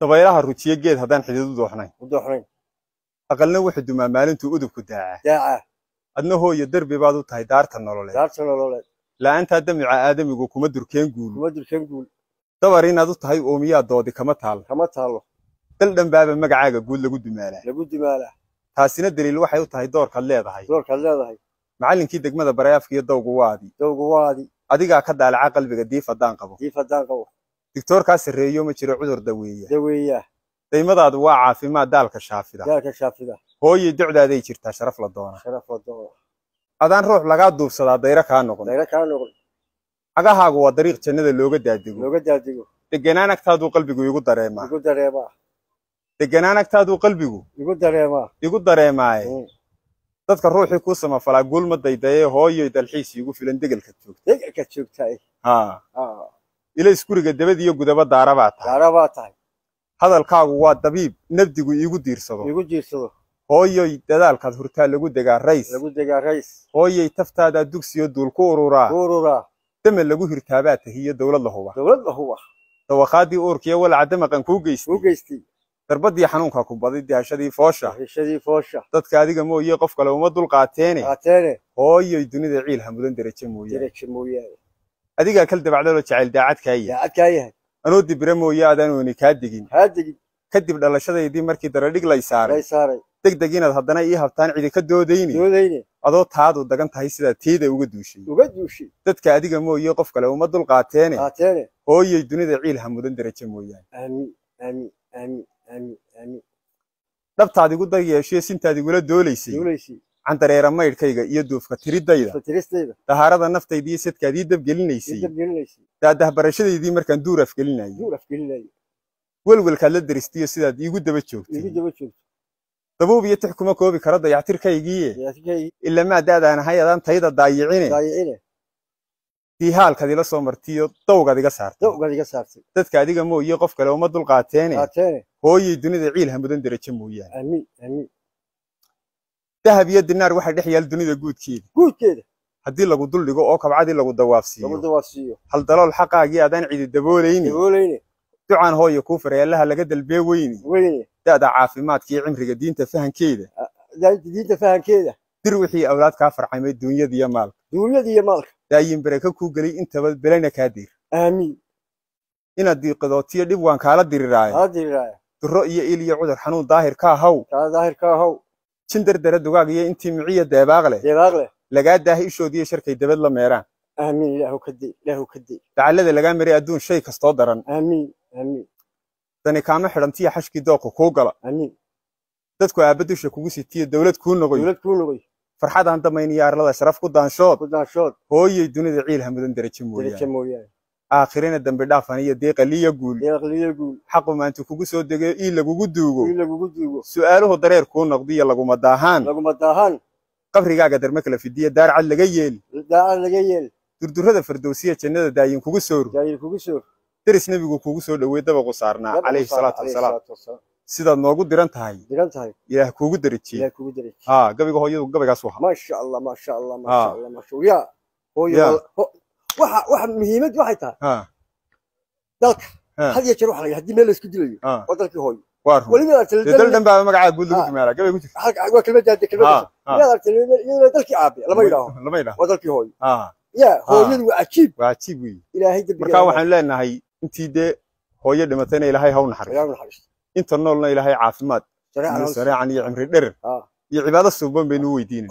dabaylaha rujiye geed haddaan xidid u dooxnayn ودوحنين aqalna wuxuu dumaa maalintuu udubku daacaa داعة adna hooyo darbi baad u tahay daarta nololeed دارت الولد la'aantaa damica aadamigu kuma durkeen guul كمدر كان يقول dabar inaad u tahay oomiyaa doodi kama taal كما تعالوا dal dhanbaaba magacaaga guud lagu dumaalaa لابد ماله taasina daliil waxay u tahay doorkaad leedahay دور كذا هاي macallinkii degmada barayaafka iyo dawgu waadi دو قوادي adigaa ka daalaca qalbiga diif haddaan qabo دي فدان قوة digtoorkaa sarreeyo ma jiro cudur daweeya دوية daymadaadu waa caafimaad daalka shaafida ذاك الشافذة hooyay ducdaaday jirtaa sharaf la doona شرف والدور adaan ruux lagaa duubsadaa dayro kaa noqon دايرة كانوا cagahaagu waa dariiq jannada looga daadigo لو قد جاديو deganaan agtaaduu qalbigu igu dareemaa يقول دريما deganaan agtaaduu qalbigu يقول دريما igu dareemaaye dadka ruuxii kuu samafalaa guul ma daydayee hooyoy dalxiis igu filan degelka joogta دقيقة كتشوف تاي haa ila iskuriga dabad iyo gudaba daara baa tahay عرباتها hadalkaagu waa dabiib nabdigu iigu diirsado يقول جيسو hooyoy dadaalkaad hurtaa lagu degaa rays لابد دقا رئيس hooyay taftaadaa dugsiyo duul ku ururaa كورورا dama lagu hirtaabaa tahiyo dowlad la huba دولد هو dawaqaadii uurkiyo walacda maqan kuu geystay وقيستي darbadii xanuunka ku baday dihashadii foosha الشدي فوشة dadka adiga mooyee qof kale uma dul qaateene عتاني hooyoy dunida ciil hamudan darajo mooyee ديرك موياي adigaa kal dabacdaloo jacayl daacadkaaya يا عتكايه anoo dibira mooye adaan ooni kaa digin هادي kadib dhalashadaydii markii daradhig lay saaray ليس هاري degdeg inaad haddana ii habtaan cidi ka doodayni دوديني adoo taadu dagan tahay sidaa teeda uga duushay وقد يوشي dadka adiga mooyee qof kale uma dul qaateene عتاني hooyoy dunida ciil hamudan darajo mooyaan آمين آمين آمين آمين آمين dhabtaad igu dar yeeshiyo sintaad igula doolaysay يوليسي candareera maydhkayga iyo duufka tiridayda فتريستيدا dahaarada naftayda iyo sadkaad ii dabgelinaysay يقدر يوليسي daadah barashadaydii markaan duur afgelinayay دور في كل ليل welwelkaad la daristiyo sidaad iigu daba joogtay يقدر يوشي dabuub iyo tix kuma koobi karo dayactirkaygiiye يا تكاي ila maa daadaan ahay adaan tayda daayicine ضايعينه tii haalkaad ila soo martiyo dawgaad iga saartay دو قد يقصرتي dadka adiga mooyee qof kale uma dul qaateene عتاني hooyay dunida ciil hamudan darajo mooyaan آمين آمين dahab iyo dinaar waxa dhex yaal dunida guudkeeda قول كده haddii lagu dul dhigo oo kabcadii lagu dawaafsiiyo قبل دواسيو hal dalool xaqaagii adaan cidi daboolayni يقوليني ducaan hooyo kuu faryaalaha laga dalbee weyni ويني da'da caafimaadka iyo cimriga diinta fahankeeda ده انت دي تفهم كده dir wixii awlaad kaa farcamay duunyada iyo maalka دنيا دي مالك daayin baraka kuu gelay intaba belayna kaa dir آمين inaad diiqadootiyo dhib waan kaala diriraayo هذه الراية duro iyo il iyo cudur xanuun daahir ka haw كان ظاهر كاهو jin dardara dugaag iyo intii miciya deebaaq leh دي باغله lagaa daahi ishoodiyo sharkay dabad la meeraan آمين له كدي له كدي dacallada lagaa maray adduun shay kastoo daran آمين آمين dani kaama xidhantiya xashkii dooqa kuu gala آمين dadku aabba dusha kugu sitiyo dowlad kuu noqoy دولت كونغي farxadaan damayn iyo arlada sharaf ku daanshood كنا شوط hooyay dunida ciil hamudan darajo دريك mooyaan موياي aakhirina dambi dhaafan iyo deeqa liya guul يغلي يقول xaqu maanta kugu soo degay ii lagugu duugo يقول لك وجوده su'aaluhu dareer kuu noqdiyo laguma daahaan لقم الدهان qabrigaaga darma kala fidiya daar cad laga yeeli دا لقيل durdurada fardowsiya jannada daayin kugu sooru جاي الكوسور deris nebigu kugu soo dhaweey dabaqu saarnaa calayhi salaatu wasalaam sidaad noogu diran tahay درنت هاي ilaah kuugu لا darajiye كودري haa gabiga hooyadu gabaygaas waxa ما شاء الله ما شاء الله ما شاء الله ما شاء الله يا هو يا. waxa muhiimad waxay tahay haa dalka haa had yeeshee waxa la hadii meel la isku dilayo haa oo dalkii hooyo waa run waliba dee dal dhan baa magacaa guud lagu dumaalaa gabay ku jirta halka waa kelmad jaade kelmad yaa dalkii dalkii aabe lama yiraahdo lama yidhaahdo waa dalkii hooyo haa yaa hooyadu waa ajiib waa cajiib weeye ilaahay dabbiga marka waxaan leenahay intii dee hooyo dhimatayna ilaahay haw naxariisto ilaahay naxariisto inta noolna ilaahay caafimaad iyo sareecan iyo cimri dherer iyo cibaado suuban baynu weydiinayna